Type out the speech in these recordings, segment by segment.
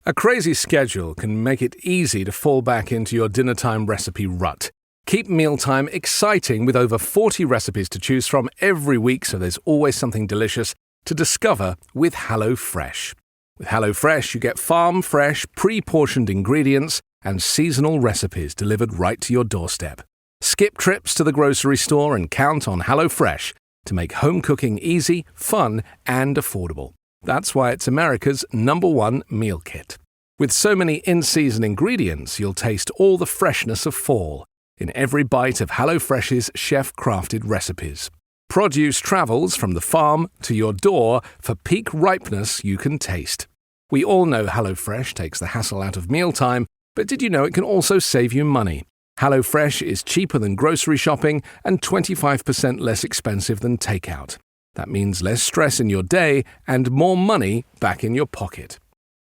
A crazy schedule can make it easy to fall back into your dinnertime recipe rut. Keep mealtime exciting with over 40 recipes to choose from every week, so there's always something delicious to discover with HelloFresh. With HelloFresh, you get farm-fresh, pre-portioned ingredients and seasonal recipes delivered right to your doorstep. Skip trips to the grocery store and count on HelloFresh to make home cooking easy, fun, and affordable. That's why it's America's #1 meal kit. With so many in-season ingredients, you'll taste all the freshness of fall in every bite of HelloFresh's chef-crafted recipes. Produce travels from the farm to your door for peak ripeness you can taste. We all know HelloFresh takes the hassle out of mealtime, but did you know it can also save you money? HelloFresh is cheaper than grocery shopping and 25% less expensive than takeout. That means less stress in your day and more money back in your pocket.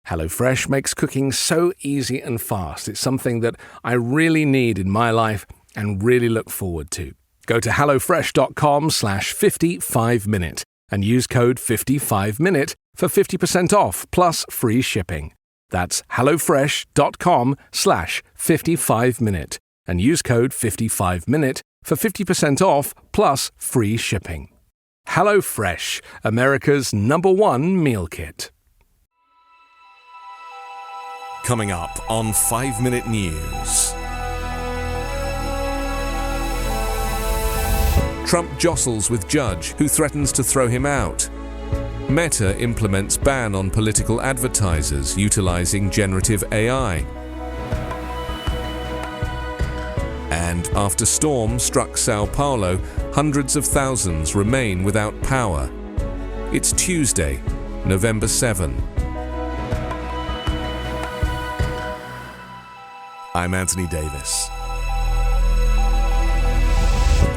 HelloFresh makes cooking so easy and fast. It's something that I really need in my life and really look forward to. Go to hellofresh.com/55minute and use code 55minute for 50% off plus free shipping. That's hellofresh.com/55minute and use code 55minute for 50% off plus free shipping. HelloFresh, America's #1 meal kit. Coming up on 5 Minute News. Trump jostles with judge who threatens to throw him out. Meta implements ban on political advertisers utilizing generative AI. And after storm struck Sao Paulo, hundreds of thousands remain without power. It's Tuesday, November 7. I'm Anthony Davis.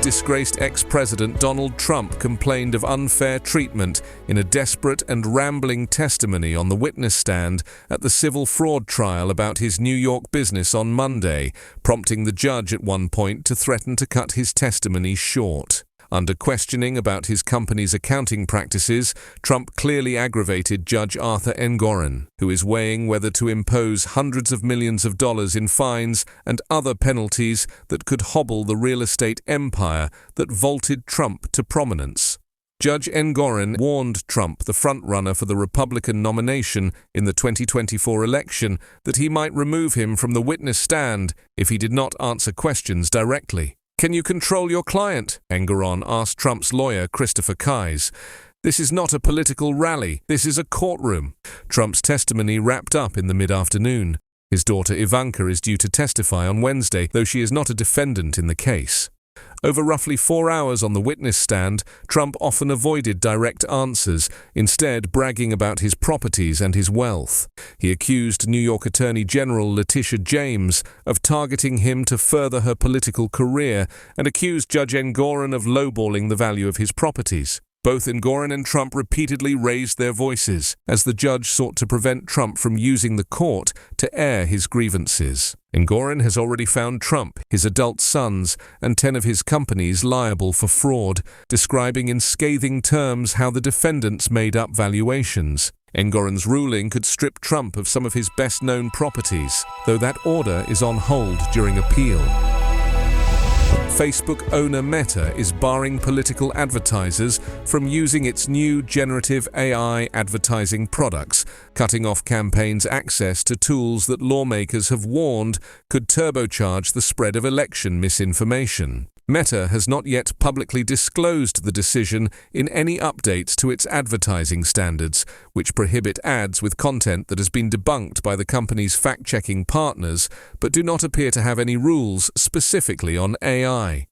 Disgraced ex-president Donald Trump complained of unfair treatment in a desperate and rambling testimony on the witness stand at the civil fraud trial about his New York business on Monday, prompting the judge at one point to threaten to cut his testimony short. Under questioning about his company's accounting practices, Trump clearly aggravated Judge Arthur Engoron, who is weighing whether to impose hundreds of millions of dollars in fines and other penalties that could hobble the real estate empire that vaulted Trump to prominence. Judge Engoron warned Trump, the frontrunner for the Republican nomination in the 2024 election, that he might remove him from the witness stand if he did not answer questions directly. "Can you control your client?" Engoron asked Trump's lawyer, Christopher Kise. "This is not a political rally. This is a courtroom." Trump's testimony wrapped up in the mid-afternoon. His daughter Ivanka is due to testify on Wednesday, though she is not a defendant in the case. Over roughly 4 hours on the witness stand, Trump often avoided direct answers, instead bragging about his properties and his wealth. He accused New York Attorney General Letitia James of targeting him to further her political career and accused Judge Engoron of lowballing the value of his properties. Both Engoron and Trump repeatedly raised their voices as the judge sought to prevent Trump from using the court to air his grievances. Engoron has already found Trump, his adult sons, and 10 of his companies liable for fraud, describing in scathing terms how the defendants made up valuations. Engoron's ruling could strip Trump of some of his best-known properties, though that order is on hold during appeal. Facebook owner Meta is barring political advertisers from using its new generative AI advertising products, cutting off campaigns' access to tools that lawmakers have warned could turbocharge the spread of election misinformation. Meta has not yet publicly disclosed the decision in any updates to its advertising standards, which prohibit ads with content that has been debunked by the company's fact-checking partners, but do not appear to have any rules specifically on AI.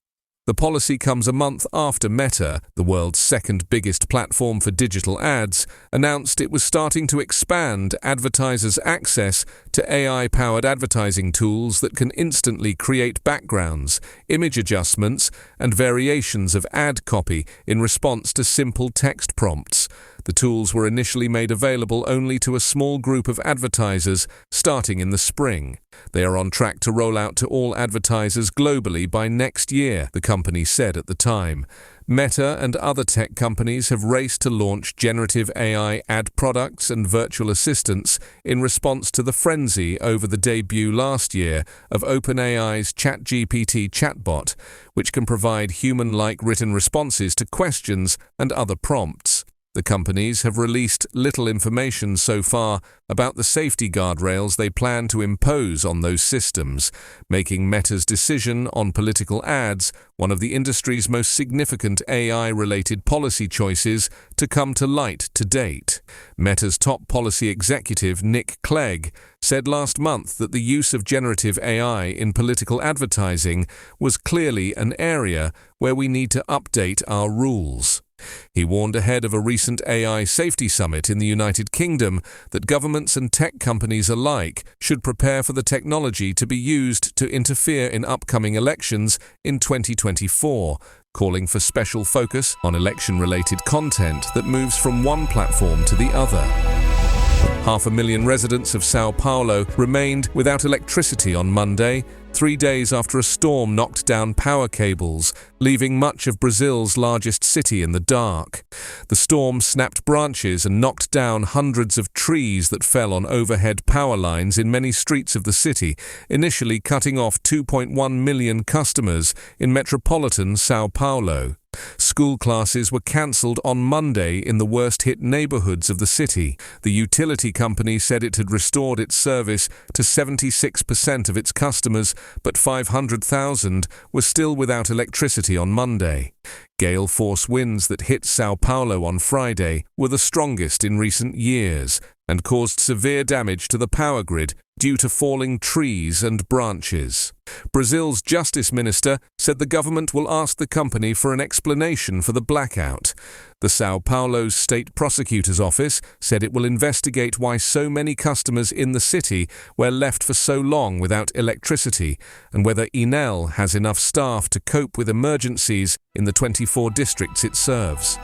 The policy comes a month after Meta, the world's second biggest platform for digital ads, announced it was starting to expand advertisers' access to AI-powered advertising tools that can instantly create backgrounds, image adjustments, and variations of ad copy in response to simple text prompts. The tools were initially made available only to a small group of advertisers starting in the spring. They are on track to roll out to all advertisers globally by next year, the company said at the time. Meta and other tech companies have raced to launch generative AI ad products and virtual assistants in response to the frenzy over the debut last year of OpenAI's ChatGPT chatbot, which can provide human-like written responses to questions and other prompts. The companies have released little information so far about the safety guardrails they plan to impose on those systems, making Meta's decision on political ads one of the industry's most significant AI-related policy choices to come to light to date. Meta's top policy executive, Nick Clegg, said last month that the use of generative AI in political advertising was clearly an area where we need to update our rules. He warned ahead of a recent AI safety summit in the United Kingdom that governments and tech companies alike should prepare for the technology to be used to interfere in upcoming elections in 2024, calling for special focus on election-related content that moves from one platform to the other. 500,000 residents of Sao Paulo remained without electricity on Monday, 3 days after a storm knocked down power cables, leaving much of Brazil's largest city in the dark. The storm snapped branches and knocked down hundreds of trees that fell on overhead power lines in many streets of the city, initially cutting off 2.1 million customers in metropolitan Sao Paulo. School classes were cancelled on Monday in the worst-hit neighbourhoods of the city. The utility company said it had restored its service to 76% of its customers, but 500,000 were still without electricity on Monday. Gale force winds that hit Sao Paulo on Friday were the strongest in recent years and caused severe damage to the power grid due to falling trees and branches. Brazil's justice minister said the government will ask the company for an explanation for the blackout. The Sao Paulo's state prosecutor's office said it will investigate why so many customers in the city were left for so long without electricity and whether Enel has enough staff to cope with emergencies in the 24 districts it serves.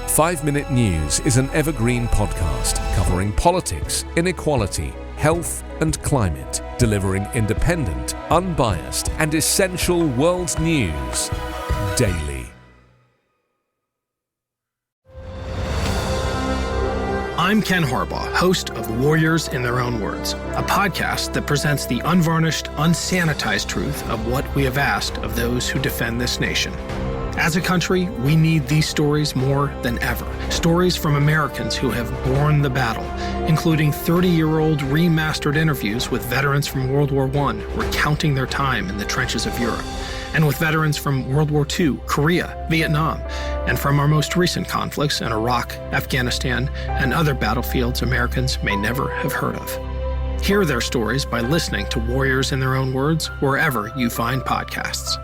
5 Minute News is an Evergreen podcast covering politics, inequality, health and climate, delivering independent, unbiased and essential world news daily. I'm Ken Harbaugh, host of Warriors in Their Own Words, a podcast that presents the unvarnished, unsanitized truth of what we have asked of those who defend this nation. As a country, we need these stories more than ever. Stories from Americans who have borne the battle, including 30-year-old remastered interviews with veterans from World War I recounting their time in the trenches of Europe, and with veterans from World War II, Korea, Vietnam, and from our most recent conflicts in Iraq, Afghanistan, and other battlefields Americans may never have heard of. Hear their stories by listening to Warriors in Their Own Words wherever you find podcasts.